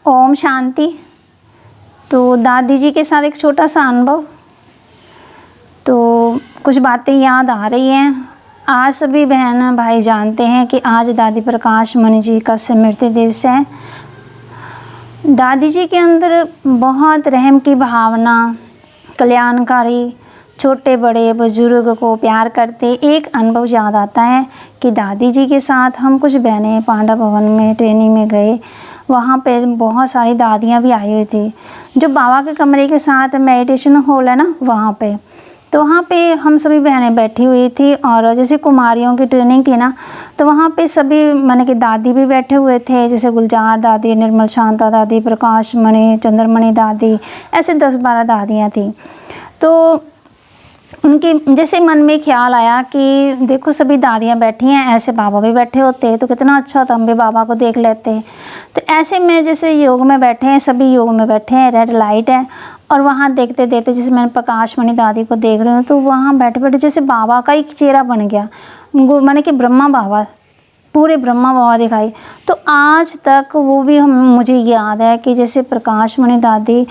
ओम शांति। तो दादी जी के साथ एक छोटा सा अनुभव। तो कुछ बातें याद आ रही हैं। आज सभी बहन भाई जानते हैं कि आज दादी प्रकाश मणि जी का स्मृति दिवस है। दादी जी के अंदर बहुत रहम की भावना, कल्याणकारी, छोटे बड़े बुजुर्ग को प्यार करते। एक अनुभव याद आता है कि दादी जी के साथ हम कुछ बहनें पांडा भवन में ट्रेनिंग में गए। वहाँ पे बहुत सारी दादियाँ भी आई हुई थी। जो बाबा के कमरे के साथ मेडिटेशन हॉल है ना, वहाँ पे तो वहाँ पे हम सभी बहनें बैठी हुई थी। और जैसे कुमारियों की ट्रेनिंग थी ना, तो वहाँ पे सभी माने कि दादी भी बैठे हुए थे, जैसे गुलजार दादी, निर्मल शांता दादी, प्रकाश मणि, चंद्रमणि दादी, ऐसे 10-12 दादियाँ थी। तो उनके जैसे मन में ख्याल आया कि देखो सभी दादियाँ बैठी हैं, ऐसे बाबा भी बैठे होते तो कितना अच्छा होता, हम भी बाबा को देख लेते। तो ऐसे में जैसे योग में बैठे हैं, सभी योग में बैठे हैं, रेड लाइट है। और वहाँ देखते देखते जैसे मैंने प्रकाश मणि दादी को देख रही हूँ, तो वहाँ बैठे बैठे जैसे बाबा का एक चेहरा बन गया, माने कि ब्रह्मा बाबा, पूरे ब्रह्मा बाबा दिखाई। तो आज तक वो भी मुझे याद है कि जैसे प्रकाश मणि दादी,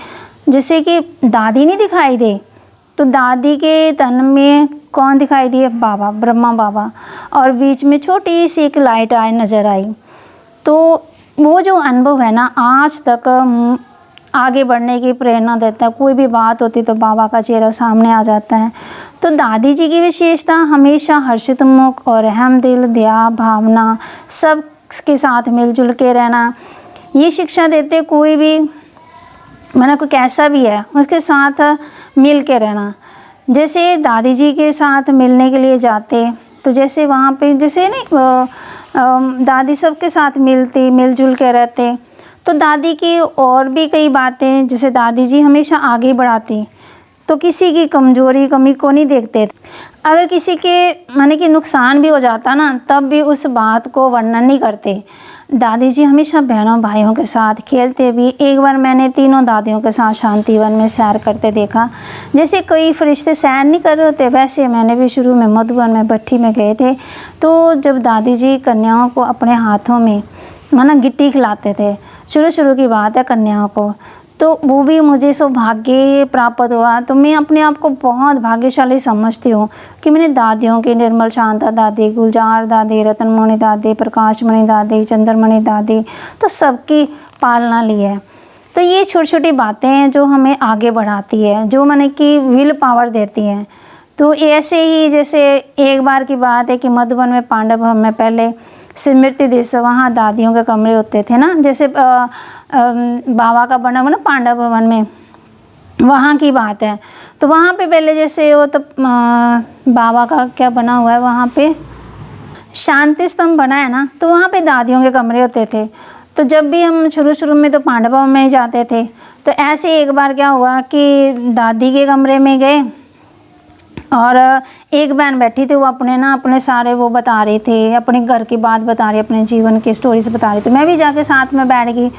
जैसे कि दादी नहीं दिखाई दे, तो दादी के तन में कौन दिखाई दिए? बाबा, ब्रह्मा बाबा। और बीच में छोटी सी एक लाइट नज़र आई। तो वो जो अनुभव है ना, आज तक आगे बढ़ने की प्रेरणा देता है। कोई भी बात होती तो बाबा का चेहरा सामने आ जाता है। तो दादी जी की विशेषता हमेशा हर्षित मुख और रहम दिल, दया भावना, सब के साथ मिलजुल के रहना, ये शिक्षा देते। कोई भी मैंने कोई कैसा भी है उसके साथ मिल के रहना। जैसे दादी जी के साथ मिलने के लिए जाते, तो जैसे वहाँ पे जैसे नहीं दादी सबके साथ मिलती, मिलजुल के रहते। तो दादी की और भी कई बातें, जैसे दादी जी हमेशा आगे बढ़ाती, तो किसी की कमजोरी कमी को नहीं देखते। अगर किसी के माने कि नुकसान भी हो जाता ना, तब भी उस बात को वर्णन नहीं करते। दादी जी हमेशा बहनों भाइयों के साथ खेलते भी। एक बार मैंने तीनों दादियों के साथ शांतिवन में सैर करते देखा। जैसे कई फरिश्ते सैर नहीं कर रहे होते, वैसे मैंने भी शुरू में मधुबन में भट्ठी में गए थे। तो जब दादी जी कन्याओं को अपने हाथों में माना गिट्टी खिलाते थे, शुरू की बात है कन्याओं को, तो वो भी मुझे सौभाग्य प्राप्त हुआ। तो मैं अपने आप को बहुत भाग्यशाली समझती हूँ कि मैंने दादियों की, निर्मल शांता दादी, गुलजार दादी, रतनमणि दादी, प्रकाश मणि दादी, चंद्रमणि दादी, तो सबकी पालना ली है। तो ये छोटी छोटी बातें हैं जो हमें आगे बढ़ाती है, जो माने कि विल पावर देती हैं। तो ऐसे ही जैसे एक बार की बात है कि मधुबन में पांडव भवन में पहले स्मृति दिवस, वहाँ दादियों के कमरे होते थे ना, जैसे बाबा का बना हुआ ना पांडव भवन में, वहाँ की बात है। तो वहाँ पे पहले जैसे वो तो बाबा का क्या बना हुआ है, वहाँ पे शांति स्तंभ बना है ना, तो वहाँ पे दादियों के कमरे होते थे। तो जब भी हम शुरू में तो पांडव भवन में ही जाते थे। तो ऐसे एक बार क्या हुआ कि दादी के कमरे में गए और एक बहन बैठी थी, वो अपने सारे वो बता रही थी, अपने घर की बात बता रही, अपने जीवन की स्टोरीज बता रही। तो मैं भी जाके साथ में बैठ गई।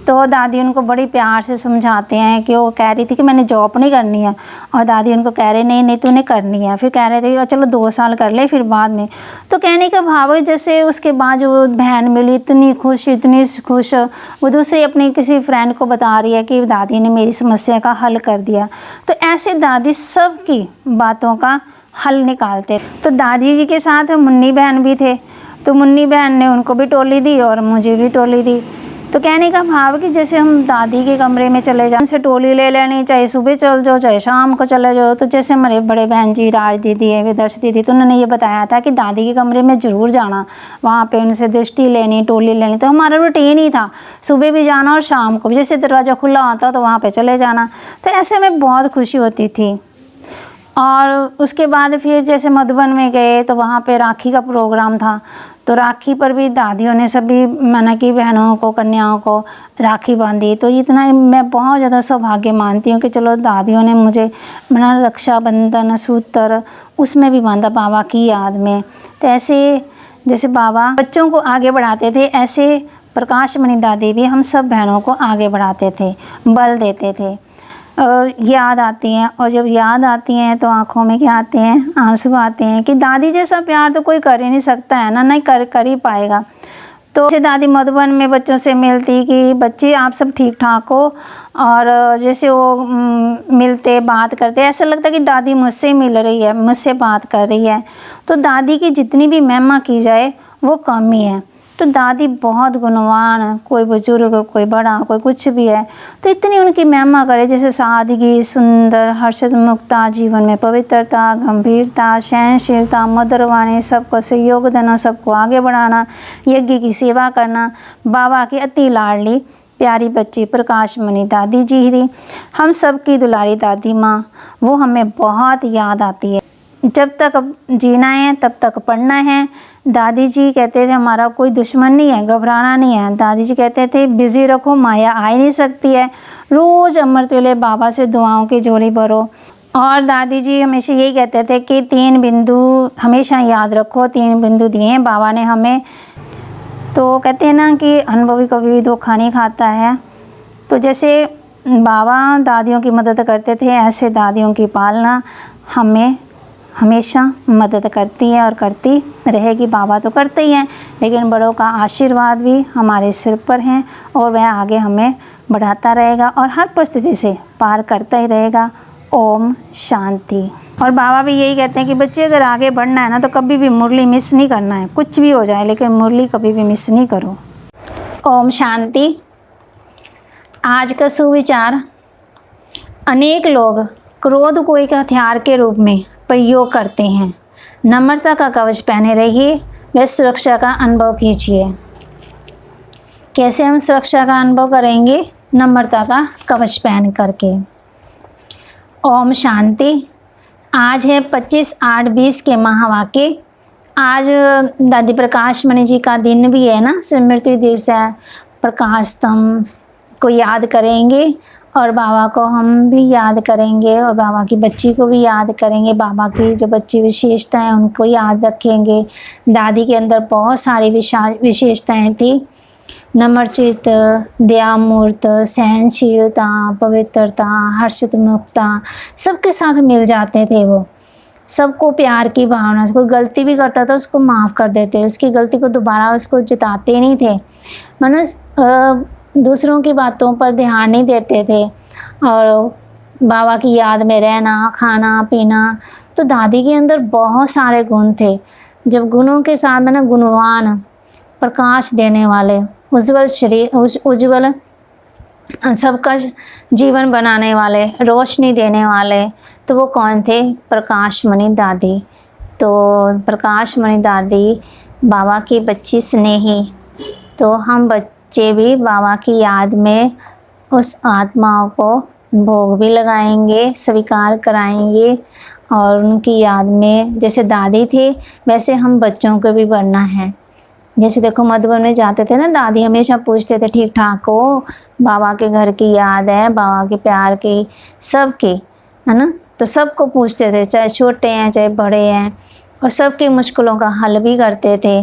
तो दादी उनको बड़ी प्यार से समझाते हैं कि वो कह रही थी कि मैंने जॉब नहीं करनी है, और दादी उनको कह रहे नहीं तूने करनी है। फिर कह रहे थे चलो 2 साल कर ले, फिर बाद में। तो कहने का भाव है जैसे उसके बाद जो बहन मिली, इतनी खुश वो दूसरी अपनी किसी फ्रेंड को बता रही है कि दादी ने मेरी समस्या का हल कर दिया। तो ऐसे दादी सबकी बातों का हल निकालते। तो दादी जी के साथ मुन्नी बहन भी थे, तो मुन्नी बहन ने उनको भी टोली दी और मुझे भी टोली दी। तो कहने का भाव कि जैसे हम दादी के कमरे में चले जाए, उनसे टोली ले लेनी, चाहे सुबह चल जाओ चाहे शाम को चले जाओ। तो जैसे हमारे बड़े बहन जी राज दीदी है, विदर्श दीदी, तो उन्होंने ये बताया था कि दादी के कमरे में ज़रूर जाना, वहाँ पे उनसे दृष्टि लेनी, टोली लेनी। तो हमारा रूटीन ही था, सुबह भी जाना और शाम को भी, जैसे दरवाज़ा खुला होता तो वहाँ पर चले जाना। तो ऐसे में बहुत खुशी होती थी। और उसके बाद फिर जैसे मधुबन में गए, तो वहाँ पे राखी का प्रोग्राम था। तो राखी पर भी दादियों ने सभी माना कि बहनों को, कन्याओं को राखी बांधी। तो इतना मैं बहुत ज़्यादा सौभाग्य मानती हूँ कि चलो दादियों ने मुझे माना रक्षाबंधन सूत्र उसमें भी बांधा बाबा की याद में। तो ऐसे जैसे बाबा बच्चों को आगे बढ़ाते थे, ऐसे प्रकाश मणि दादी भी हम सब बहनों को आगे बढ़ाते थे, बल देते थे। याद आती हैं, और जब याद आती हैं तो आँखों में क्या आते हैं? आंसू आते हैं कि दादी जैसा प्यार तो कोई कर ही नहीं सकता है ना, नहीं कर ही पाएगा। तो जैसे दादी मधुबन में बच्चों से मिलती कि बच्चे आप सब ठीक ठाक हो, और जैसे बच्चे आप सब ठीक हो, और जैसे वो मिलते बात करते, ऐसा लगता कि दादी मुझसे मिल रही है, मुझसे बात कर रही है। तो दादी की जितनी भी महिमा की जाए वो कम ही है। तो दादी बहुत गुणवान, कोई बुजुर्ग, कोई बड़ा, कोई कुछ भी है, तो इतनी उनकी महिमा करे, जैसे सादगी, सुंदर, हर्षोन्मुखता, जीवन में पवित्रता, गंभीरता, सहनशीलता, मधुरवाणी, सबको सहयोग देना, सबको आगे बढ़ाना, यज्ञ की सेवा करना। बाबा की अति लाडली प्यारी बच्ची प्रकाशमणि दादी जी थी, हम सबकी दुलारी दादी माँ, वो हमें बहुत याद आती है। जब तक जीना है तब तक पढ़ना है। दादी जी कहते थे हमारा कोई दुश्मन नहीं है, घबराना नहीं है। दादी जी कहते थे बिज़ी रखो, माया आ ही नहीं सकती है, रोज़ अमृत वेले बाबा से दुआओं की झोली भरो। और दादी जी हमेशा यही कहते थे कि 3 बिंदु हमेशा याद रखो, 3 बिंदु दिए हैं बाबा ने हमें। तो कहते हैं ना कि अनुभवी कभी भी धोखा नहीं खाता है। तो जैसे बाबा दादियों की मदद करते थे, ऐसे दादियों की पालना हमें हमेशा मदद करती है और करती रहेगी। बाबा तो करते ही हैं, लेकिन बड़ों का आशीर्वाद भी हमारे सिर पर है, और वह आगे हमें बढ़ाता रहेगा और हर परिस्थिति से पार करता ही रहेगा। ओम शांति। और बाबा भी यही कहते हैं कि बच्चे अगर आगे बढ़ना है ना, तो कभी भी मुरली मिस नहीं करना है, कुछ भी हो जाए लेकिन मुरली कभी भी मिस नहीं करो। ओम शांति। आज का सुविचार, अनेक लोग क्रोध को एक हथियार के रूप में प्रयोग करते हैं। नम्रता का कवच पहने रहिए, व सुरक्षा का अनुभव कीजिए। कैसे हम सुरक्षा का अनुभव करेंगे? नम्रता का कवच पहन करके। ओम शांति। आज है 25/8/20 के महावाक्य। आज दादी प्रकाशमणि जी का दिन भी है ना, स्मृति दिवस है। प्रकाश स्तंभ को याद करेंगे और बाबा को हम भी याद करेंगे, और बाबा की बच्ची को भी याद करेंगे। बाबा की जो बच्ची विशेषताएं उनको याद रखेंगे। दादी के अंदर बहुत सारी विशेषताएं थी। नम्रचित, दयामूर्त, सहनशीलता, पवित्रता, हर्षोन्मुखता, सबके साथ मिल जाते थे वो। सबको प्यार की भावना, कोई गलती भी करता था उसको माफ़ कर देते, उसकी गलती को दोबारा उसको जताते नहीं थे। मतलब दूसरों की बातों पर ध्यान नहीं देते थे, और बाबा की याद में रहना, खाना पीना। तो दादी के अंदर बहुत सारे गुण थे। जब गुणों के साथ में ना गुणवान, प्रकाश देने वाले, उज्जवल शरीर, उज्जवल सबका जीवन बनाने वाले, रोशनी देने वाले, तो वो कौन थे? प्रकाशमणि दादी। तो प्रकाशमणि दादी बाबा की बच्ची स्नेही। तो हम बच्चे भी बाबा की याद में उस आत्माओं को भोग भी लगाएंगे, स्वीकार कराएंगे, और उनकी याद में जैसे दादी थे वैसे हम बच्चों को भी बनना है। जैसे देखो मधुबन में जाते थे ना, दादी हमेशा पूछते थे ठीक ठाक हो, बाबा के घर की याद है, बाबा के प्यार की, सबकी, है ना। तो सबको पूछते थे, चाहे छोटे हैं चाहे बड़े हैं, और सबकी मुश्किलों का हल भी करते थे।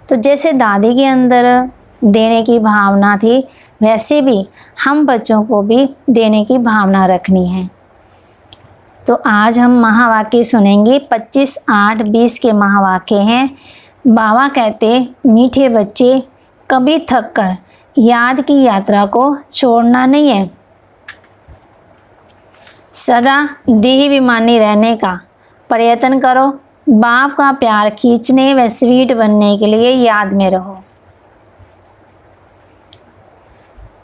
तो जैसे दादी के अंदर देने की भावना थी, वैसे भी हम बच्चों को भी देने की भावना रखनी है। तो आज हम महावाक्य सुनेंगे। 25/8/20 के महावाक्य हैं। बाबा कहते, मीठे बच्चे, कभी थक कर याद की यात्रा को छोड़ना नहीं है। सदा देहाभिमानी रहने का प्रयत्न करो। बाप का प्यार खींचने व स्वीट बनने के लिए याद में रहो।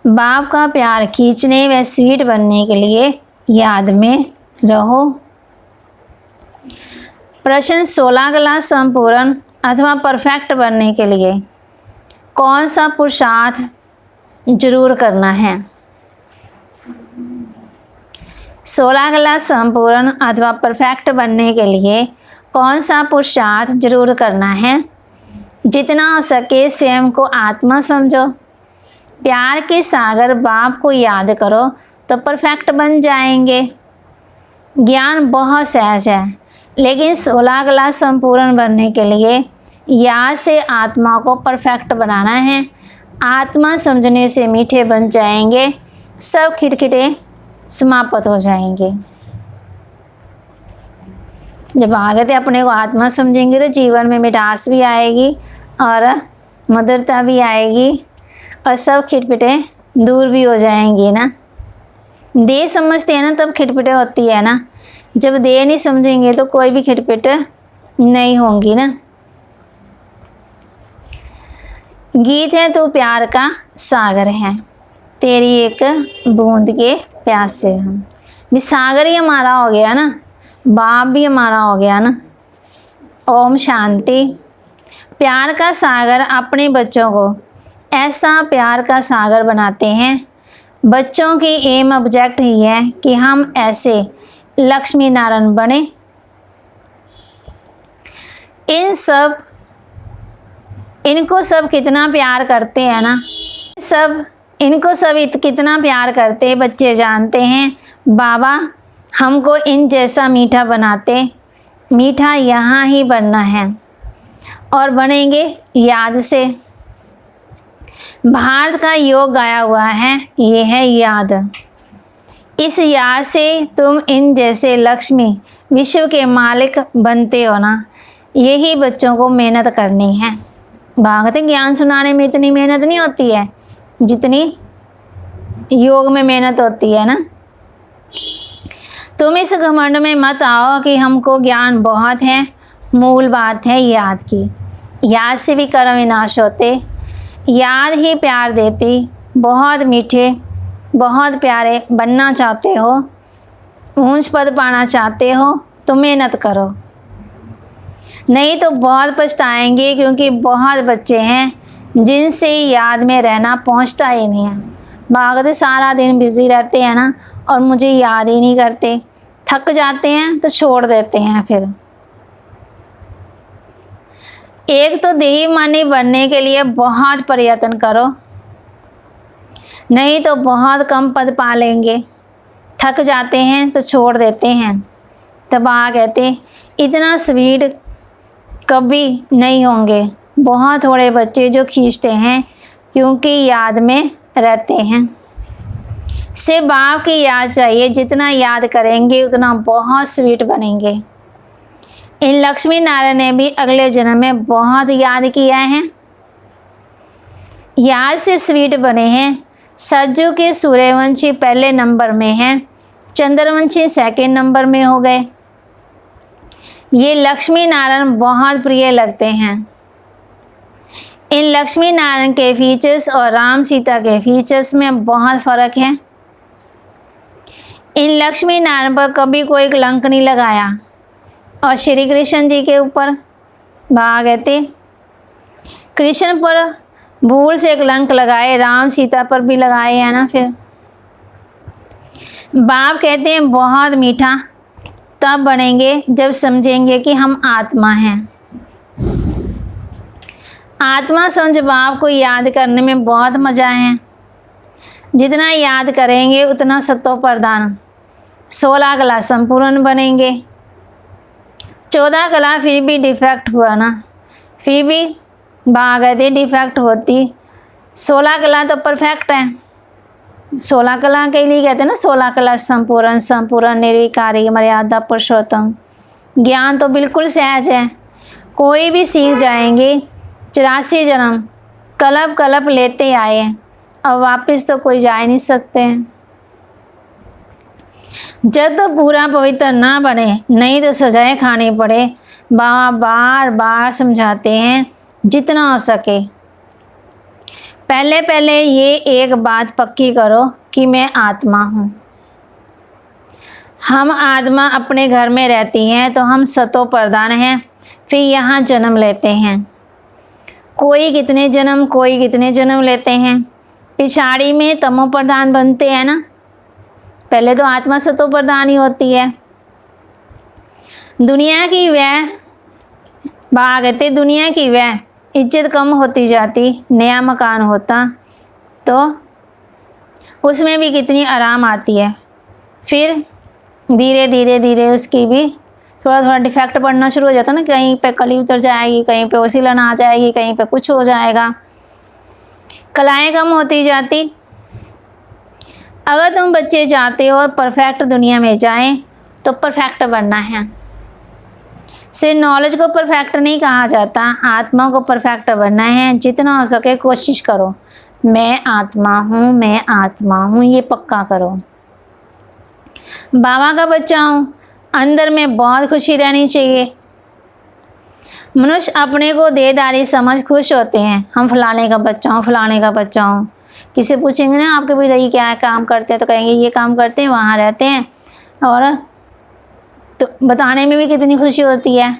बाप का प्यार खींचने व स्वीट बनने के लिए याद में रहो। प्रश्न 16 क्लास संपूर्ण अथवा परफेक्ट बनने के लिए कौन सा पुरुषार्थ जरूर करना है? 16 क्लास संपूर्ण अथवा परफेक्ट बनने के लिए कौन सा पुरुषार्थ जरूर करना है? जितना हो सके स्वयं को आत्मा समझो। प्यार के सागर बाप को याद करो तो परफेक्ट बन जाएंगे। ज्ञान बहुत सहज है, लेकिन 16 क्लास संपूर्ण बनने के लिए याद से आत्मा को परफेक्ट बनाना है। आत्मा समझने से मीठे बन जाएंगे, सब खिटखिटे समाप्त हो जाएंगे। जब आगे थे अपने को आत्मा समझेंगे तो जीवन में मिठास भी आएगी और मधुरता भी आएगी और सब खिटपिटे दूर भी हो जाएंगी ना। दे समझते हैं ना तब खिटपिटे होती है ना, जब दे नहीं समझेंगे तो कोई भी खिटपिट नहीं होंगी ना। गीत है तो प्यार का सागर है, तेरी एक बूंद के प्यास से हम भी। सागर ही हमारा हो गया ना, बाप भी हमारा हो गया ना। ओम शांति। प्यार का सागर अपने बच्चों को ऐसा प्यार का सागर बनाते हैं। बच्चों की एम ऑब्जेक्ट ही है कि हम ऐसे लक्ष्मी नारायण बने। इनको सब कितना प्यार करते हैं ना, इनको सब कितना प्यार करते बच्चे जानते हैं। बाबा हमको इन जैसा मीठा बनाते, मीठा यहाँ ही बनना है और बनेंगे याद से। भारत का योग गाया हुआ है, ये है याद। इस याद से तुम इन जैसे लक्ष्मी विश्व के मालिक बनते हो ना। यही बच्चों को मेहनत करनी है। भागवत ज्ञान सुनाने में इतनी मेहनत नहीं होती है जितनी योग में मेहनत होती है ना। तुम इस घमंड में मत आओ कि हमको ज्ञान बहुत है। मूल बात है याद की। याद से भी कर्म विनाश होते। याद ही प्यार देती। बहुत मीठे, बहुत प्यारे बनना चाहते हो, ऊंच पद पाना चाहते हो तो मेहनत करो, नहीं तो बहुत पछताएंगे। क्योंकि बहुत बच्चे हैं जिनसे याद में रहना पहुंचता ही नहीं है। भागते सारा दिन बिजी रहते हैं ना और मुझे याद ही नहीं करते। थक जाते हैं तो छोड़ देते हैं। फिर एक तो देही मानी बनने के लिए बहुत प्रयत्न करो, नहीं तो बहुत कम पद पा लेंगे। थक जाते हैं तो छोड़ देते हैं। तब कहते इतना स्वीट कभी नहीं होंगे। बहुत थोड़े बच्चे जो खींचते हैं क्योंकि याद में रहते हैं। से बाप की याद चाहिए। जितना याद करेंगे उतना बहुत स्वीट बनेंगे। इन लक्ष्मी नारायण ने भी अगले जन्म में बहुत याद किया है, याद से स्वीट बने हैं। सज्जू के सूर्यवंशी पहले नंबर में हैं, चंद्रवंशी सेकंड नंबर में हो गए। ये लक्ष्मी नारायण बहुत प्रिय लगते हैं। इन लक्ष्मी नारायण के फीचर्स और राम सीता के फीचर्स में बहुत फर्क है। इन लक्ष्मी नारायण पर कभी कोई कलंक नहीं लगाया और श्री कृष्ण जी के ऊपर भागते कृष्ण पर भूल से कलंक लगाए, राम सीता पर भी लगाए है ना। फिर बाप कहते हैं बहुत मीठा तब बनेंगे जब समझेंगे कि हम आत्मा हैं। आत्मा समझ बाप को याद करने में बहुत मज़ा है। जितना याद करेंगे उतना सतो प्रधान 16 कला संपूर्ण बनेंगे। 14 कला फिर भी डिफेक्ट हुआ ना, फिर भी भागते डिफेक्ट होती। 16 कला तो परफेक्ट है। 16 कला के लिए कहते हैं ना 16 कला संपूर्ण, संपूर्ण निर्विकारी मर्यादा पुरुषोत्तम। ज्ञान तो बिल्कुल सहज है, कोई भी सीख जाएंगे। 84 जन्म कलप कलप लेते आए, अब वापस तो कोई जा ही नहीं सकते हैं। जब तो पूरा पवित्र ना बने नहीं तो सजाएं खानी पड़े। बाबा बार बार समझाते हैं जितना हो सके। पहले पहले ये एक बात पक्की करो कि मैं आत्मा हूँ। हम आत्मा अपने घर में रहती हैं तो हम सतो प्रधान हैं, फिर यहाँ जन्म लेते हैं। कोई कितने जन्म लेते हैं। पिछाड़ी में तमो प्रधान बनते हैं ना, पहले तो आत्मा सतो प्रधान ही होती है। दुनिया की वह इज्जत कम होती जाती। नया मकान होता तो उसमें भी कितनी आराम आती है। फिर धीरे धीरे उसकी भी थोड़ा थोड़ा डिफेक्ट पड़ना शुरू हो जाता ना। कहीं पे कली उतर जाएगी, कहीं पे ओसीलन आ जाएगी, कहीं पे कुछ हो जाएगा। कलाएं कम होती जाती। अगर तुम बच्चे चाहते हो परफेक्ट दुनिया में जाएं तो परफेक्ट बनना है। सिर्फ नॉलेज को परफेक्ट नहीं कहा जाता, आत्मा को परफेक्ट बनना है। जितना हो सके कोशिश करो, मैं आत्मा हूँ, मैं आत्मा हूँ, ये पक्का करो। बाबा का बच्चा हूँ, अंदर में बहुत खुशी रहनी चाहिए। मनुष्य अपने को देदारी समझ खुश होते हैं, हम फलाने का बच्चा हूँ, फलाने का बच्चा हूँ। किसी पूछेंगे ना आपके पिता जी क्या काम करते हैं, तो कहेंगे ये काम करते हैं, वहाँ रहते हैं, और तो बताने में भी कितनी खुशी होती है।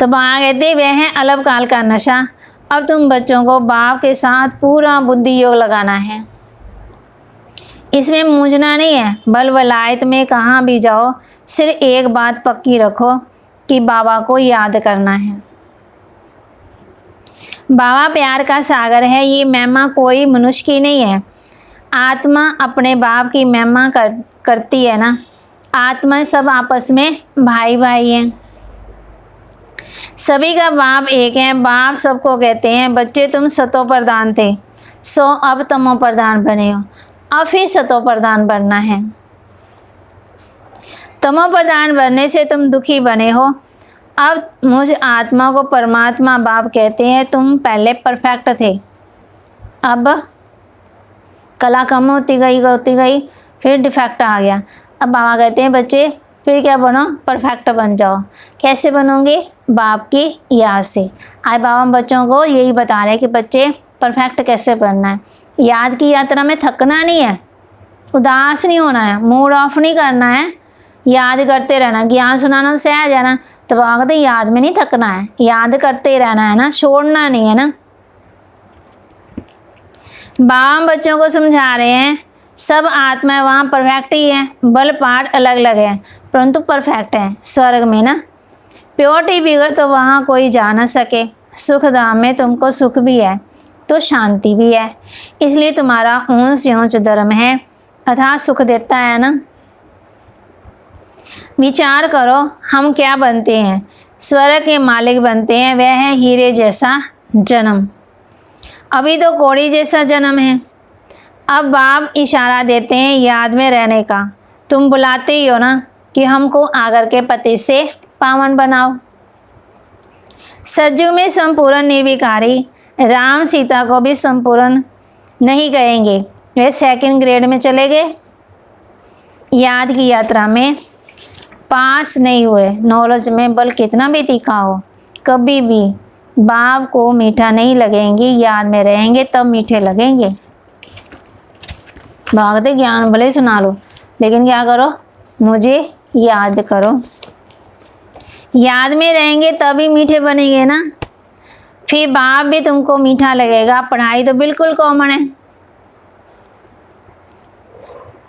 तो बाबा कहते वह है अलग काल का नशा। अब तुम बच्चों को बाप के साथ पूरा बुद्धि योग लगाना है, इसमें मूंझना नहीं है। बल वलायत में कहाँ भी जाओ, सिर्फ एक बात पक्की रखो कि बाबा को याद करना है। बाबा प्यार का सागर है, ये महिमा कोई मनुष्य की नहीं है। आत्मा अपने बाप की महिमा करती है ना। आत्मा सब आपस में भाई भाई हैं, सभी का बाप एक है। बाप सबको कहते हैं बच्चे तुम सतो प्रधान थे, सो अब तमो प्रधान बने हो, अब फिर सतो प्रधान बनना है। तमो प्रधान बनने से तुम दुखी बने हो। अब मुझ आत्मा को परमात्मा बाप कहते हैं, तुम पहले परफेक्ट थे, अब कला कम होती गई, फिर डिफेक्ट आ गया। अब बाबा कहते हैं बच्चे फिर क्या बनो, परफेक्ट बन जाओ। कैसे बनोगे? बाप की याद से। आज बाबा बच्चों को यही बता रहे हैं कि बच्चे परफेक्ट कैसे बनना है। याद की यात्रा में थकना नहीं है, उदास नहीं होना है, मूड ऑफ नहीं करना है, याद करते रहना। ज्ञान सुनाना तो सहज है ना, तो बाबा कहते याद में नहीं थकना है, याद करते रहना है ना, छोड़ना नहीं है ना। बाबा बच्चों को समझा रहे हैं सब आत्मा वहाँ परफेक्ट ही है, बल पाठ अलग अलग है परंतु परफेक्ट है। स्वर्ग में ना प्योरिटी बिगड़ तो वहाँ कोई जा ना सके। सुख धाम में तुमको सुख भी है तो शांति भी है, इसलिए तुम्हारा ऊंच से ऊंच धर्म है, अथाह सुख देता है ना। विचार करो हम क्या बनते हैं, स्वर्ग के मालिक बनते हैं, वह है हीरे जैसा जन्म। अभी तो कौड़ी जैसा जन्म है। अब बाप इशारा देते हैं याद में रहने का। तुम बुलाते ही हो ना कि हमको आगर के पति से पावन बनाओ। सज्जू में संपूर्ण निर्विकारी, राम सीता को भी संपूर्ण नहीं कहेंगे, वे सेकंड ग्रेड में चले गए। याद की यात्रा में पास नहीं हुए, नॉलेज में बल कितना भी तीखा हो, कभी भी बाप को मीठा नहीं लगेंगे। याद में रहेंगे तब मीठे लगेंगे। भागते ज्ञान भले सुना लो, लेकिन क्या करो, मुझे याद करो। याद में रहेंगे तभी मीठे बनेंगे ना, फिर बाप भी तुमको मीठा लगेगा। पढ़ाई तो बिल्कुल कॉमन है,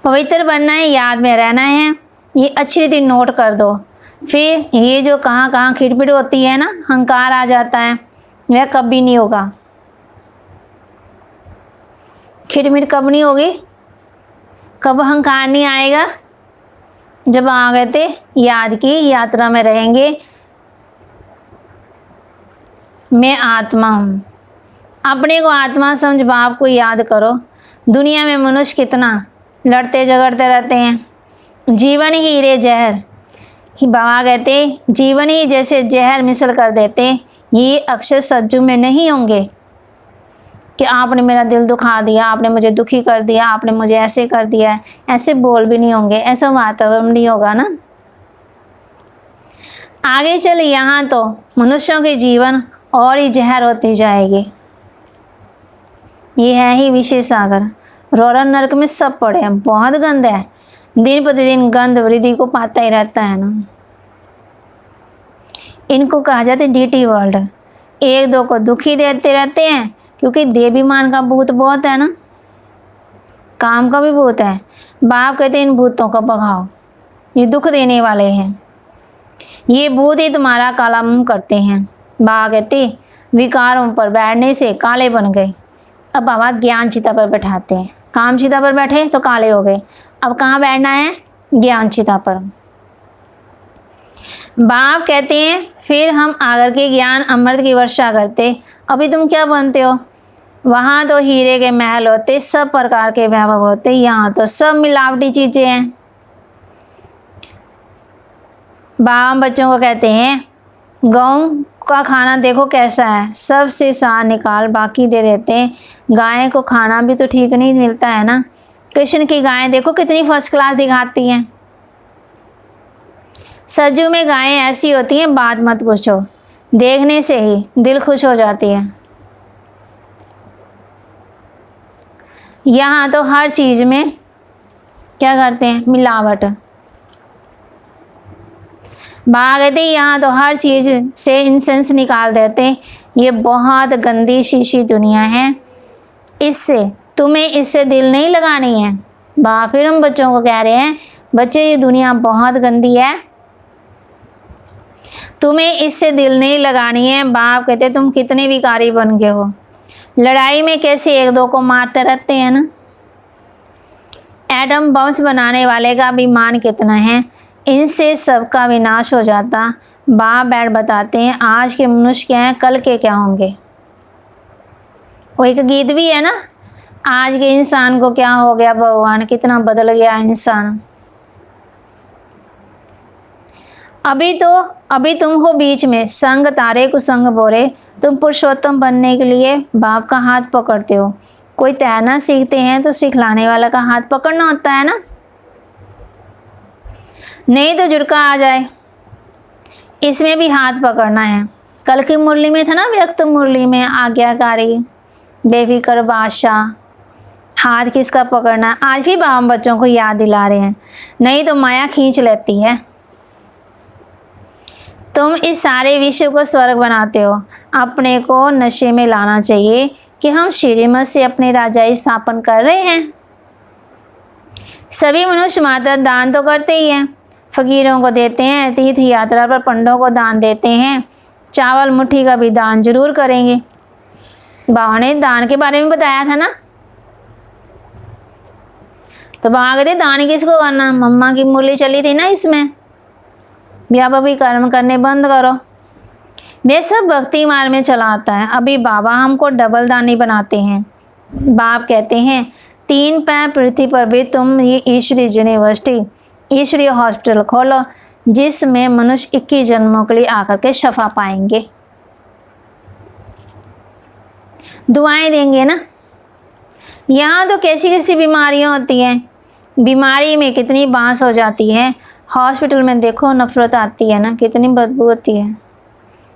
पवित्र बनना है, याद में रहना है, ये अच्छी रीति नोट कर दो। फिर ये जो कहाँ कहाँ खिटपिट होती है ना, अहंकार आ जाता है, वह कभी नहीं होगा। खिटमिट कब नहीं होगी, कब अहंकार नहीं आएगा, जब आ गए थे याद की यात्रा में रहेंगे। मैं आत्मा हूँ, अपने को आत्मा समझ बाप को याद करो। दुनिया में मनुष्य कितना लड़ते झगड़ते रहते हैं, जीवन ही हीरे जहर। बाबा कहते जीवन ही जैसे जहर मिसल कर देते, ये अक्षर सज्जू में नहीं होंगे कि आपने मेरा दिल दुखा दिया, आपने मुझे दुखी कर दिया, आपने मुझे ऐसे कर दिया। ऐसे बोल भी नहीं होंगे, ऐसा वातावरण नहीं होगा ना। आगे चल यहाँ तो मनुष्यों के जीवन और ही जहर होती जाएगी। ये है ही विषय सागर, रोरन नरक में सब पड़े हैं, बहुत गंद है, दिन प्रतिदिन गंध वृद्धि को पाता ही रहता है ना। इनको कहा जाता है डीटी वर्ल्ड। एक दो को दुखी देते रहते हैं क्योंकि देवीमान का भूत बहुत है ना, काम का भी भूत है। बाप कहते हैं इन भूतों को भगाओ, ये दुख देने वाले हैं, ये भूत ही तुम्हारा काला मुंह करते हैं। बाबा कहते विकारों पर बैठने से काले बन गए। अब बाबा ज्ञान चिता पर बैठाते हैं, काम चिता पर बैठे तो काले हो गए, अब कहाँ बैठना है, ज्ञान चिता पर। बाप कहते हैं फिर हम आगर के ज्ञान अमृत की वर्षा करते। अभी तुम क्या बनते हो, वहाँ तो हीरे के महल होते, सब प्रकार के वैभव होते, यहाँ तो सब मिलावटी चीजें हैं। बाबा बच्चों को कहते हैं गाँव का खाना देखो कैसा है, सबसे सार निकाल बाकी दे देते हैं। गाय को खाना भी तो ठीक नहीं मिलता है ना। कृष्ण की गायें देखो कितनी फर्स्ट क्लास दिखाती हैं। सजू में गायें ऐसी होती हैं बात मत पूछो, देखने से ही दिल खुश हो जाती है। यहाँ तो हर चीज़ में क्या करते हैं, मिलावट। कहते यहाँ तो हर चीज़ से इंसेंस निकाल देते हैं। ये बहुत गंदी शीशी दुनिया है, तुम्हें इससे दिल नहीं लगानी है। फिर हम बच्चों को कह रहे हैं बच्चे ये दुनिया बहुत गंदी है, तुम्हें इससे दिल नहीं लगानी है। बाप कहते तुम कितने विकारी बन गए हो, लड़ाई में कैसे एक दो को मारते रहते हैं ना। एटम बम्स बनाने वाले का भी मान कितना है, इनसे सबका विनाश हो जाता। बाप बैठ बताते हैं आज के मनुष्य क्या हैं, कल के क्या होंगे। वो एक गीत भी है ना, आज के इंसान को क्या हो गया, भगवान कितना बदल गया इंसान। अभी तुम हो बीच में, संग तारे कुसंग बोरे। तुम पुरुषोत्तम बनने के लिए बाप का हाथ पकड़ते हो। कोई तैरना सीखते हैं तो सिखलाने वाला का हाथ पकड़ना होता है ना, नहीं तो झुटका आ जाए। इसमें भी हाथ पकड़ना है। कल की मुरली में था ना, व्यक्त मुरली में आज्ञाकारी बेफिक्र बादशाह, हाथ किसका पकड़ना। आज भी बाबा बच्चों को याद दिला रहे हैं, नहीं तो माया खींच लेती है। तुम इस सारे विश्व को स्वर्ग बनाते हो। अपने को नशे में लाना चाहिए कि हम श्रीमत से अपने राजाई स्थापन कर रहे हैं। सभी मनुष्य मात्र दान तो करते ही हैं, फकीरों को देते हैं, तीर्थ यात्रा पर पंडों को दान देते हैं, चावल मुट्ठी का भी दान जरूर करेंगे। बाबा ने दान के बारे में बताया था ना, तो बाबा कहते दान किसको करना। मम्मा की मुरली चली थी ना, इसमें भी कर्म करने बंद करो। वे सब भक्ति मार्ग में चला आता है। अभी बाबा हमको डबल दानी बनाते हैं। बाप कहते हैं 3 पैर पृथ्वी पर भी तुम ये ईश्वरीय यूनिवर्सिटी, ईश्वरीय हॉस्पिटल खोलो, जिसमें मनुष्य 21 जन्मों के लिए आकर के शफा पाएंगे। दुआएं देंगे ना। यहाँ तो कैसी कैसी बीमारियाँ होती हैं, बीमारी में कितनी बांस हो जाती है। हॉस्पिटल में देखो नफरत आती है ना, कितनी बदबू होती है।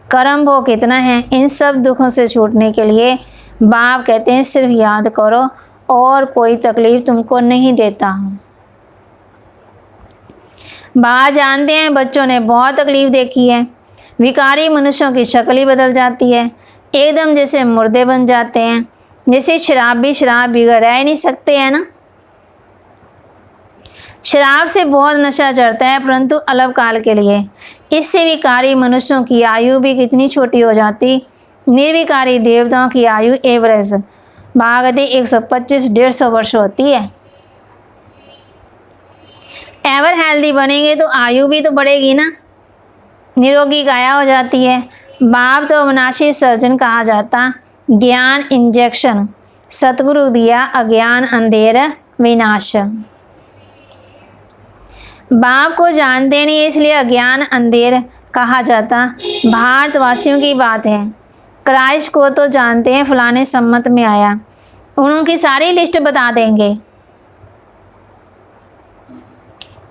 कर्म भोग कितना है। इन सब दुखों से छूटने के लिए बाप कहते हैं सिर्फ याद करो, और कोई तकलीफ तुमको नहीं देता हूँ। बाप जानते हैं बच्चों ने बहुत तकलीफ देखी है। विकारी मनुष्यों की शक्ल ही बदल जाती है, एकदम जैसे मुर्दे बन जाते हैं। जैसे शराब बिगड़ रह नहीं सकते हैं ना। शराब से बहुत नशा चढ़ता है, परंतु अल्पकाल के लिए। इससे विकारी मनुष्यों की आयु भी कितनी छोटी हो जाती। निर्विकारी देवताओं की आयु एवरेज भागते 125-150 वर्ष होती है। एवर हेल्दी बनेंगे तो आयु भी तो बढ़ेगी ना, निरोगी काया हो जाती है। बाप तो अविनाशी सर्जन कहा जाता। ज्ञान इंजेक्शन सतगुरु दिया, अज्ञान अंधेर विनाश। बाप को जानते नहीं इसलिए अज्ञान अंधेर कहा जाता। भारतवासियों की बात है, क्राइस्ट को तो जानते हैं, फलाने सम्मत में आया, उनकी सारी लिस्ट बता देंगे।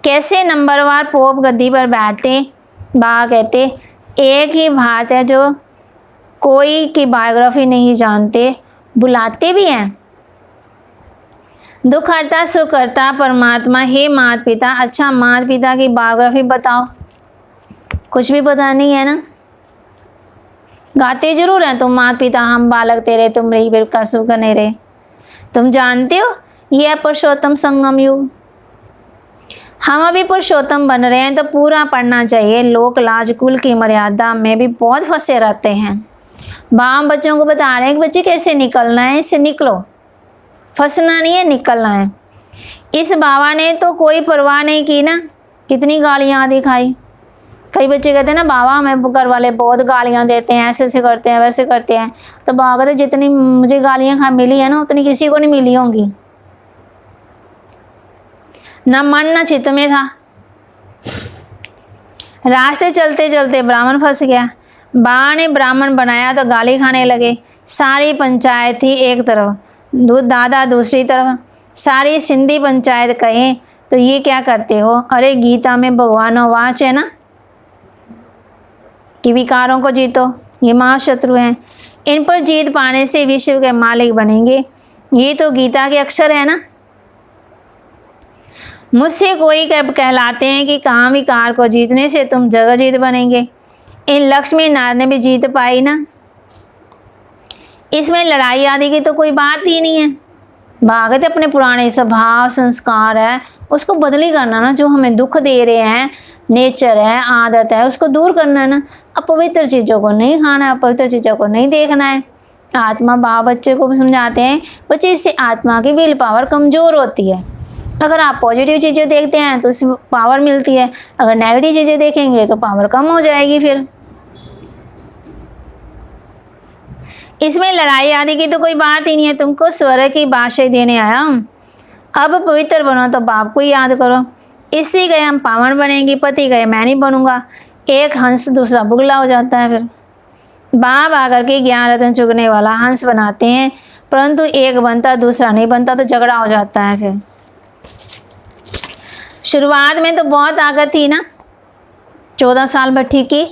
कैसे नंबरवार पोप गद्दी पर बैठते। बाबा कहते एक ही भारत है जो कोई की बायोग्राफी नहीं जानते, बुलाते भी हैं। दुख हरता सुख करता परमात्मा, हे माता पिता। अच्छा माता पिता की बायोग्राफी बताओ, कुछ भी पता नहीं है ना। गाते जरूर हैं तुम माता पिता हम बालक तेरे, तुम रही बिर का सुख नहीं रहे। तुम जानते हो ये है पुरुषोत्तम संगम युग। हम अभी पुरुषोत्तम बन रहे हैं तो पूरा पढ़ना चाहिए। लोक लाज कुल की मर्यादा में भी बहुत फंसे रहते हैं। बाप बच्चों को बता रहे हैं कि बच्चे कैसे निकलना है, इससे निकलो, फंसना नहीं है, निकलना है। इस बाबा ने तो कोई परवाह नहीं की ना, कितनी गालियाँ दिखाई। कई बच्चे कहते हैं ना बाबा हमें घर वाले बहुत गालियाँ देते हैं, ऐसे ऐसे करते हैं, वैसे करते हैं। तो बाबा कहते जितनी मुझे गालियाँ मिली है ना उतनी किसी को नहीं मिली होंगी। ना मन ना चित्त में था। रास्ते चलते चलते ब्राह्मण फंस गया। बा ने ब्राह्मण बनाया तो गाली खाने लगे। सारी पंचायत थी एक तरफ, दादा दूसरी तरफ। सारी सिंधी पंचायत कहे तो ये क्या करते हो? अरे गीता में भगवान वाच है ना कि विकारों को जीतो, ये महाशत्रु हैं, इन पर जीत पाने से विश्व के मालिक बनेंगे। ये तो गीता के अक्षर है ना। मुझसे कोई कब कहलाते हैं कि काम विकार को जीतने से तुम जगह जीत बनेंगे। इन लक्ष्मी नारायण ने भी जीत पाई ना। इसमें लड़ाई आदि की तो कोई बात ही नहीं है। भागवत अपने पुराने स्वभाव संस्कार है उसको बदली करना ना, जो हमें दुख दे रहे हैं, नेचर है, आदत है, उसको दूर करना है ना। अपवित्र चीज़ों को नहीं खाना है, अपवित्र चीज़ों को नहीं देखना है। आत्मा बाप बच्चे को भी समझाते हैं, बच्चे इससे आत्मा की विल पावर कमज़ोर होती है। अगर आप पॉजिटिव चीज़ें देखते हैं तो उसमें पावर मिलती है, अगर नेगेटिव चीज़ें देखेंगे तो पावर कम हो जाएगी। फिर इसमें लड़ाई आदि की तो कोई बात ही नहीं है। तुमको स्वर्ग की बादशाही देने आया हूँ। अब पवित्र बनो तो बाप को याद करो। इससे गए हम पावन बनेंगे, पति गए मैं नहीं बनूंगा। एक हंस दूसरा बुगला हो जाता है। फिर बाप आकर के ज्ञान रत्न चुगने वाला हंस बनाते हैं, परंतु एक बनता दूसरा नहीं बनता तो झगड़ा हो जाता है। फिर शुरुआत में तो बहुत ताकत थी ना, 14 साल भट्टी की।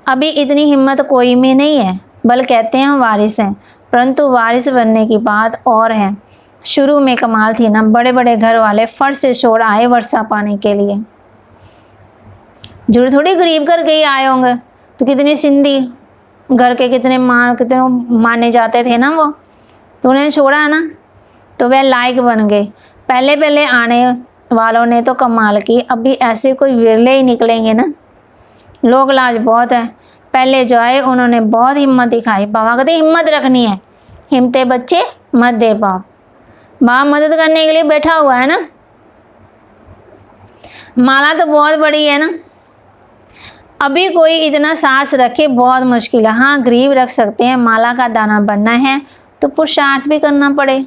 अभी इतनी हिम्मत कोई में नहीं है। बल कहते हैं हम वारिस हैं, परंतु वारिस बनने की बात और है। शुरू में कमाल थी ना, बड़े बड़े घर वाले फर्श से छोड़ आए वर्षा पाने के लिए। जुड़ थोड़ी गरीब घर के ही आए होंगे। तो कितने सिंधी घर के कितने माने जाते थे ना वो, तो उन्हें छोड़ा ना, तो वह लायक बन गए। पहले पहले आने वालों ने तो कमाल की, अभी ऐसे कोई विरले ही निकलेंगे ना। लोग लाज बहुत है। पहले जो आए उन्होंने बहुत हिम्मत दिखाई। बाबा कहते हिम्मत रखनी है, हिम्मते बच्चे मत दे बाप। बाप मदद करने के लिए बैठा हुआ है ना। माला तो बहुत बड़ी है ना, अभी कोई इतना साहस रखे बहुत मुश्किल है। हाँ गरीब रख सकते हैं, माला का दाना बनना है तो पुरुषार्थ भी करना पड़े।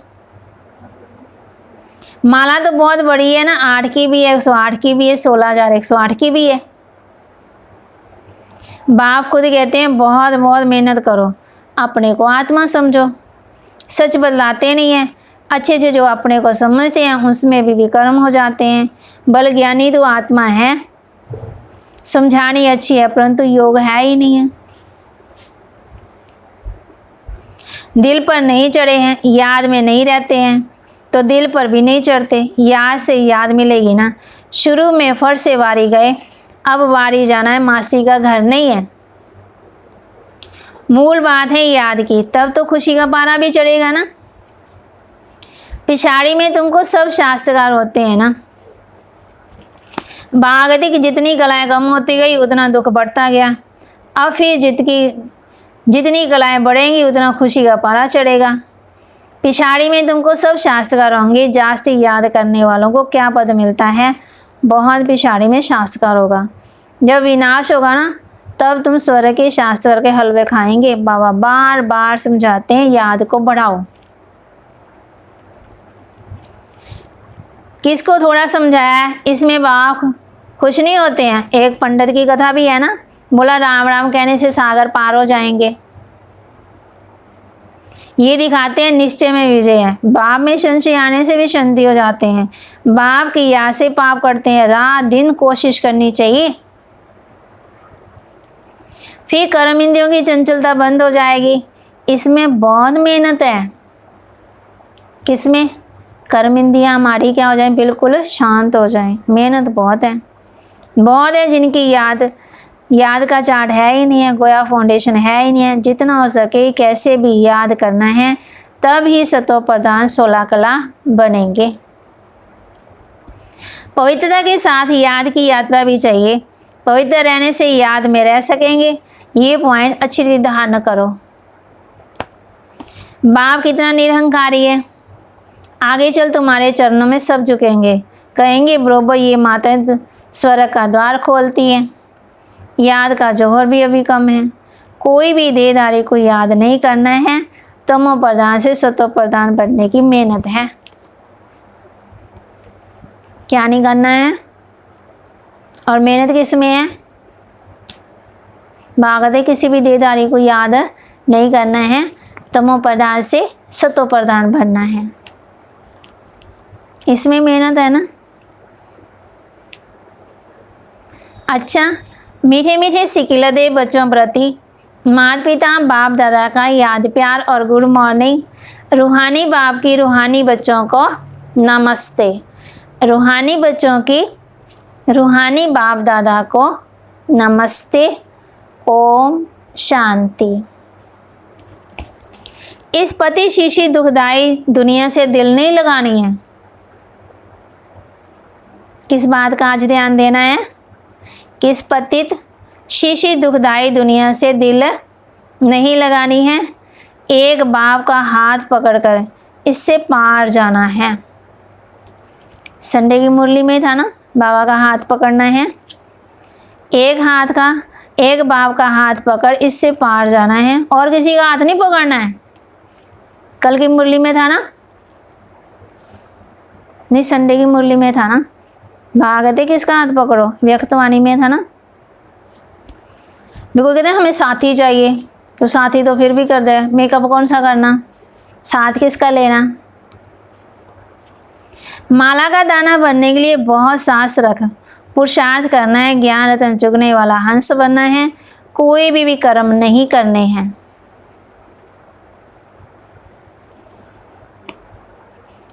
माला तो बहुत बड़ी है ना, 8 की भी है, 108 की भी है, 16,108 की भी है। बाप खुद कहते हैं बहुत बहुत मेहनत करो, अपने को आत्मा समझो। सच बदलाते नहीं है, अच्छे से जो अपने को समझते हैं उसमें भी विकर्म हो जाते हैं। बल ज्ञानी तो आत्मा है, समझानी अच्छी है, परंतु योग है ही नहीं है। दिल पर नहीं चढ़े हैं, याद में नहीं रहते हैं, तो दिल पर भी नहीं चढ़ते। याद से याद मिलेगी ना। शुरू में फर्श से वारी गए, अब वारी जाना है, मासी का घर नहीं है। मूल बात है याद की, तब तो खुशी का पारा भी चढ़ेगा ना। पिछाड़ी में तुमको सब शास्त्रकार होते हैं ना। भागवती की जितनी कलाएं कम होती गई उतना दुख बढ़ता गया। अब फिर जितनी कलाएं बढ़ेंगी उतना खुशी का पारा चढ़ेगा। पिछाड़ी में तुमको सब शास्त्रकार होंगे। जास्ती याद करने वालों को क्या पद मिलता है? बहुत पिछाड़ी में शास्त्रकार होगा। जब विनाश होगा ना, तब तुम स्वर्ग के शास्त्र के हलवे खाएंगे। बाबा बार बार समझाते हैं याद को बढ़ाओ। किसको थोड़ा समझाया है, इसमें बाबा खुश नहीं होते हैं। एक पंडित की कथा भी है ना, बोला राम राम कहने से सागर पार हो जाएंगे। ये दिखाते हैं निश्चय में विजय है। बाप में संशय आने से भी शांति हो जाते हैं। बाप की याद से पाप करते हैं, रात दिन कोशिश करनी चाहिए। फिर कर्म इंद्रियों की चंचलता बंद हो जाएगी। इसमें बहुत मेहनत है। किसमें? कर्म इंद्रियां हमारी क्या हो जाए, बिल्कुल शांत हो जाए। मेहनत बहुत है। बहुत है जिनकी याद का चार्ट है ही नहीं है, गोया फाउंडेशन है ही नहीं है। जितना हो सके कैसे भी याद करना है, तब ही सतो प्रधान 16 कला बनेंगे। पवित्रता के साथ याद की यात्रा भी चाहिए। पवित्र रहने से याद में रह सकेंगे। ये पॉइंट अच्छी तरह धारण करो। बाप कितना निरहंकारी है। आगे चल तुम्हारे चरणों में सब झुकेंगे, कहेंगे बरोबर ये माता स्वर्ग का द्वार खोलती है। याद का जौहर भी अभी कम है। कोई भी देहधारी को याद नहीं करना है। तमो प्रधान से सतो प्रधान बनने की मेहनत है। क्या नहीं करना है? और मेहनत किस में है? भागते किसी भी देहधारी को याद नहीं करना है, तमो प्रधान से सतो प्रधान बनना है, इसमें मेहनत है ना। अच्छा, मीठे मीठे सिकिलदे बच्चों प्रति माता पिता बाप दादा का याद प्यार और गुड मॉर्निंग। रूहानी बाप की रूहानी बच्चों को नमस्ते। रूहानी बच्चों की रूहानी बाप दादा को नमस्ते। ओम शांति। इस पति शीशी दुखदाई दुनिया से दिल नहीं लगानी है। किस बात का आज ध्यान देना है? किस पतित शीशी दुखदाई दुनिया से दिल नहीं लगानी है। एक बाप का हाथ पकड़कर इससे पार जाना है। संडे की मुरली में था ना, बाबा का हाथ पकड़ना है। एक बाप का हाथ पकड़ इससे पार जाना है, और किसी का हाथ नहीं पकड़ना है। कल की मुरली में था ना, नहीं संडे की मुरली में था ना, भागते किसका हाथ पकड़ो, व्यक्तवाणी में था ना। बिल्कुल कहते हैं हमें साथी चाहिए, तो साथी तो फिर भी कर दे, मेकअप कौन सा करना, साथ किसका लेना। माला का दाना बनने के लिए बहुत साहस रख, पुरुषार्थ करना है, ज्ञान रतन चुगने वाला हंस बनना है, कोई भी कर्म नहीं करने हैं।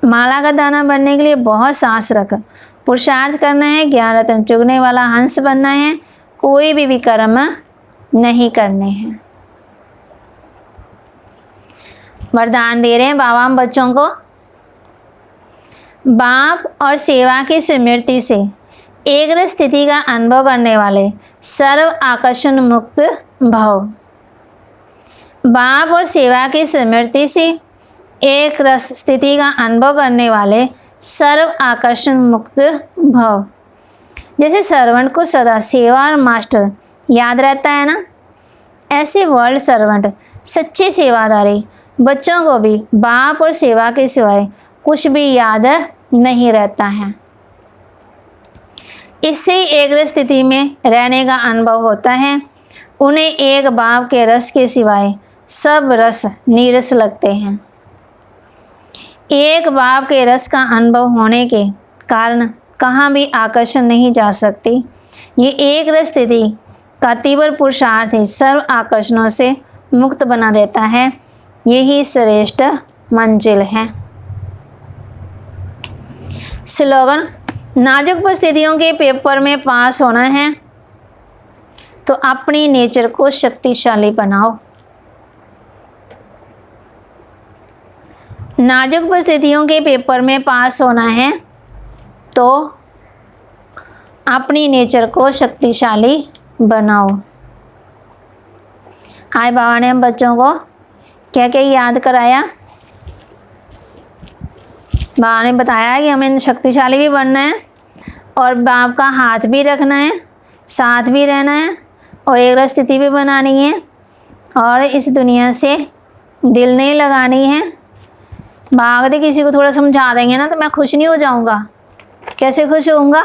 माला का दाना बनने के लिए बहुत साहस रख, पुरुषार्थ करना है, ज्ञान रतन चुगने वाला हंस बनना है, कोई भी कर्म नहीं करने हैं। वरदान दे रहे हैं बाबा हम बच्चों को। बाप और सेवा की स्मृति से एक रस स्थिति का अनुभव करने वाले सर्व आकर्षण मुक्त भव। बाप और सेवा की स्मृति से एक रस स्थिति का अनुभव करने वाले सर्व आकर्षण मुक्त भव। जैसे सर्वेंट को सदा सेवा और मास्टर याद रहता है ना, ऐसे वर्ल्ड सर्वेंट सच्चे सेवादारी बच्चों को भी बाप और सेवा के सिवाय कुछ भी याद नहीं रहता है। इससे एक रस स्थिति में रहने का अनुभव होता है। उन्हें एक बाप के रस के सिवाय सब रस नीरस लगते हैं। एक बाप के रस का अनुभव होने के कारण कहाँ भी आकर्षण नहीं जा सकती। ये एक रस स्थिति का तीव्र पुरुषार्थ ही सर्व आकर्षणों से मुक्त बना देता है। यही श्रेष्ठ मंजिल है। स्लोगन, नाजुक परिस्थितियों के पेपर में पास होना है तो अपनी नेचर को शक्तिशाली बनाओ। नाजुक परिस्थितियों के पेपर में पास होना है तो अपनी नेचर को शक्तिशाली बनाओ। आज बाबा ने हम बच्चों को क्या क्या याद कराया। बाबा ने बताया कि हमें शक्तिशाली भी बनना है और बाप का हाथ भी रखना है, साथ भी रहना है और एक रस स्थिति भी बनानी है और इस दुनिया से दिल नहीं लगानी है। भागते किसी को थोड़ा समझा देंगे ना तो मैं खुश नहीं हो जाऊंगा। कैसे खुश होऊंगा?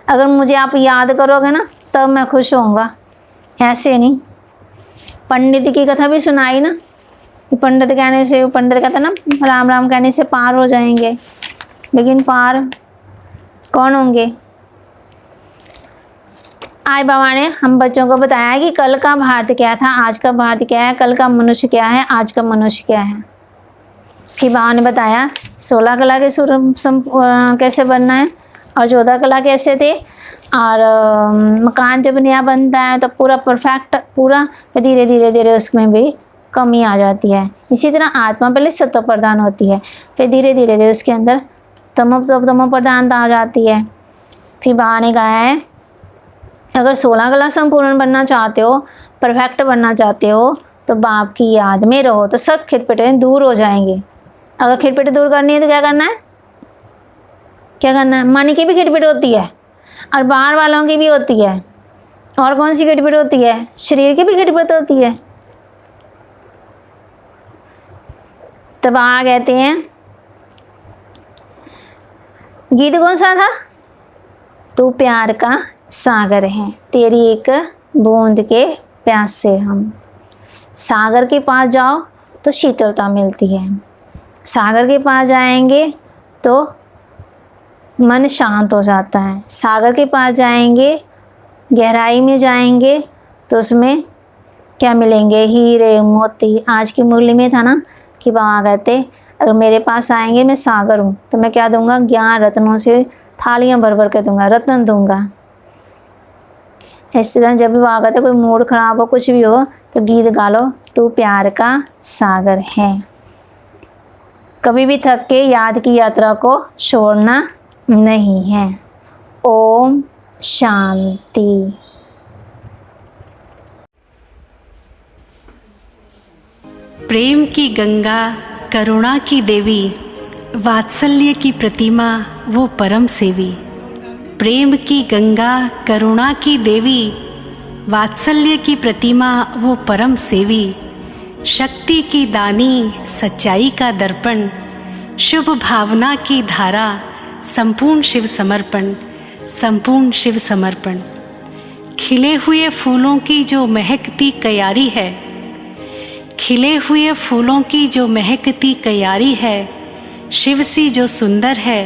अगर मुझे आप याद करोगे ना तब मैं खुश होऊंगा, ऐसे नहीं। पंडित की कथा भी सुनाई ना, पंडित कहने से, पंडित कहता ना राम राम कहने से पार हो जाएंगे, लेकिन पार कौन होंगे? आज बाबा ने हम बच्चों को बताया कि कल का भारत क्या था, आज का भारत क्या है, कल का मनुष्य क्या है, आज का मनुष्य क्या है। फिर बाबा ने बताया 16 कला के कैसे बनना है और 14 कला कैसे थे, और मकान जब नया बनता है तो पूरा परफेक्ट पूरा, धीरे धीरे धीरे उसमें भी कमी आ जाती है। इसी तरह आत्मा पहले सत्व प्रधान होती है, फिर धीरे धीरे धीरे उसके अंदर तमो प्रधानता आ जाती है। फिर बाबा ने कहा है अगर 16 कला संपूर्ण बनना चाहते हो, परफेक्ट बनना चाहते हो तो बाप की याद में रहो तो सब खिटपिटें दूर हो जाएंगे। अगर खिटपिटें दूर करनी है तो क्या करना है? क्या करना है? मन की भी खिटपिट होती है और बाहर वालों की भी होती है। और कौन सी खिटपिट होती है? शरीर की भी खिटपिट होती है। तब आ कहते हैं, गीत कौन सा था? तू प्यार का सागर हैं, तेरी एक बूंद के प्यासे हम। सागर के पास जाओ तो शीतलता मिलती है, सागर के पास जाएंगे तो मन शांत हो जाता है। सागर के पास जाएंगे, गहराई में जाएंगे तो उसमें क्या मिलेंगे? हीरे मोती। आज की मुरली में था ना कि बाबा कहते अगर मेरे पास आएंगे, मैं सागर हूँ, तो मैं क्या दूंगा? ज्ञान रत्नों से थालियाँ भर भर के दूंगा, रत्न दूंगा। इसी तरह जब भी बाबा कहते कोई मूड खराब हो, कुछ भी हो, तो गीत गा लो, तू प्यार का सागर है। कभी भी थक के याद की यात्रा को छोड़ना नहीं है। ओम शांति। प्रेम की गंगा, करुणा की देवी, वात्सल्य की प्रतिमा वो परम सेवी। प्रेम की गंगा, करुणा की देवी, वात्सल्य की प्रतिमा वो परम सेवी। शक्ति की दानी, सच्चाई का दर्पण, शुभ भावना की धारा, संपूर्ण शिव समर्पण, संपूर्ण शिव समर्पण। खिले हुए फूलों की जो महकती क्यारी है, खिले हुए फूलों की जो महकती क्यारी है, शिव सी जो सुंदर है,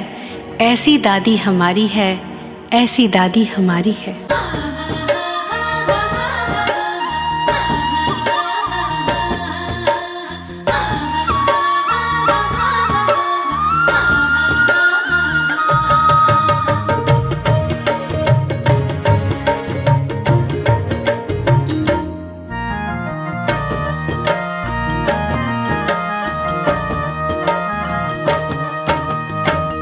ऐसी दादी हमारी है, ऐसी दादी हमारी है।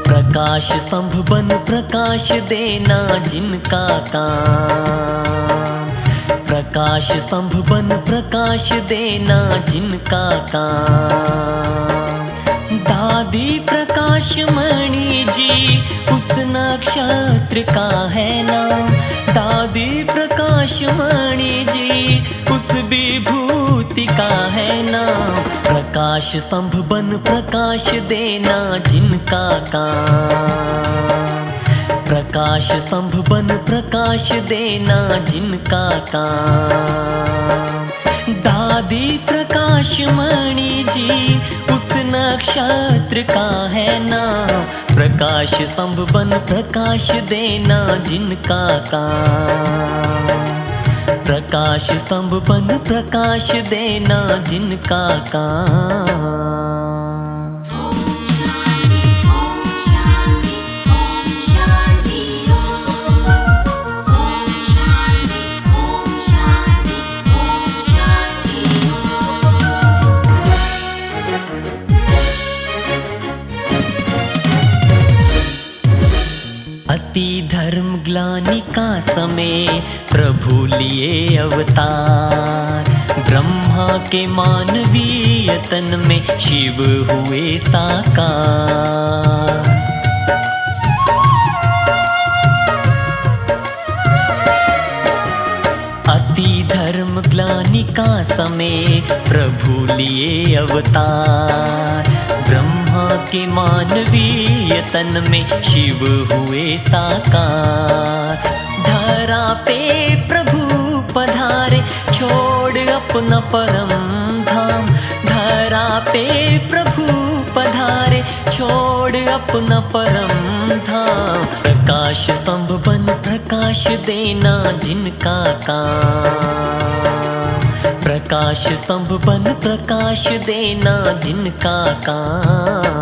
प्रकाश स्तंभ बन प्रकाश देना जिनका काम, प्रकाश स्तंभ बन प्रकाश देना जिनका काम। दादी प्रकाश मणि जी उस नक्षत्र का है नाम, दादी प्रकाश मणि जी उस विभूति का है नाम। प्रकाश स्तंभ बन प्रकाश देना जिनका काम, प्रकाश स्तंभ बन प्रकाश देना जिनका काम। दादी प्रकाश मणि जी उस नक्षत्र का है नाम, प्रकाश स्तंभ बन प्रकाश देना जिनका काम। प्रकाश स्तंभ बन प्रकाश देना जिनका काम। अति धर्म ग्लानि का समय प्रभु लिए अवतार, ब्रह्मा के मानवीय तन में शिव हुए साकार। अति धर्म ग्लानि का समय प्रभु लिए अवतार, ब्रह्मा के मानवीय तन में शिव हुए साकार। धरा पे प्रभु पधारे छोड़ अपना परम धाम, धरा पे प्रभु पधारे छोड़ अपना परम धाम। प्रकाश स्तंभ बन प्रकाश देना जिनका काम, प्रकाश स्तंभ बन प्रकाश देना जिनका काम।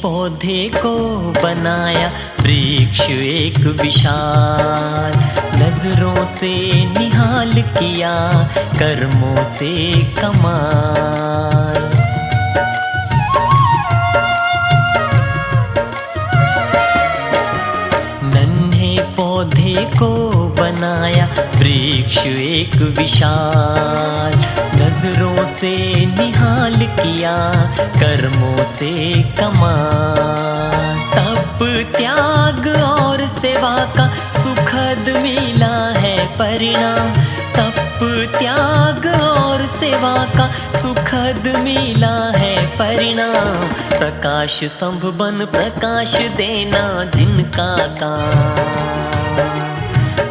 पौधे को बनाया वृक्ष एक विशाल, नजरों से निहाल किया कर्मों से कमाल। नन्हे पौधे को बनाया वृक्ष एक विशाल, नजरों से निहाल किया, कर्मों से कमान। तप त्याग और सेवा का सुखद मिला है परिणाम। तप त्याग और सेवा का सुखद मिला है परिणाम। प्रकाश स्तंभ बन प्रकाश देना जिनका काम।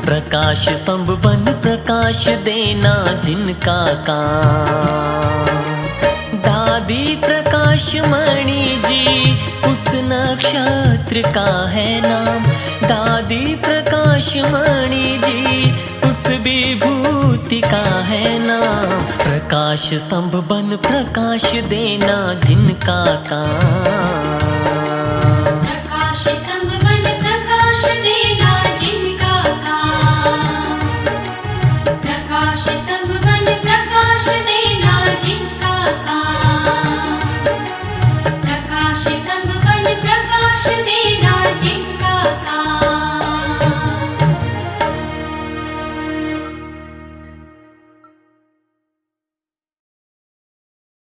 प्रकाश स्तंभ बन प्रकाश देना जिनका काम। दादी प्रकाश मणि जी उस नक्षत्र का है नाम। दादी प्रकाश मणि जी उस विभूति का है नाम। प्रकाश स्तंभ बन प्रकाश देना जिनका काम। प्रकाश स्तंभ बन प्रकाश देना जिनका काम। प्रकाश स्तंभ बन प्रकाश देना जिनका काम।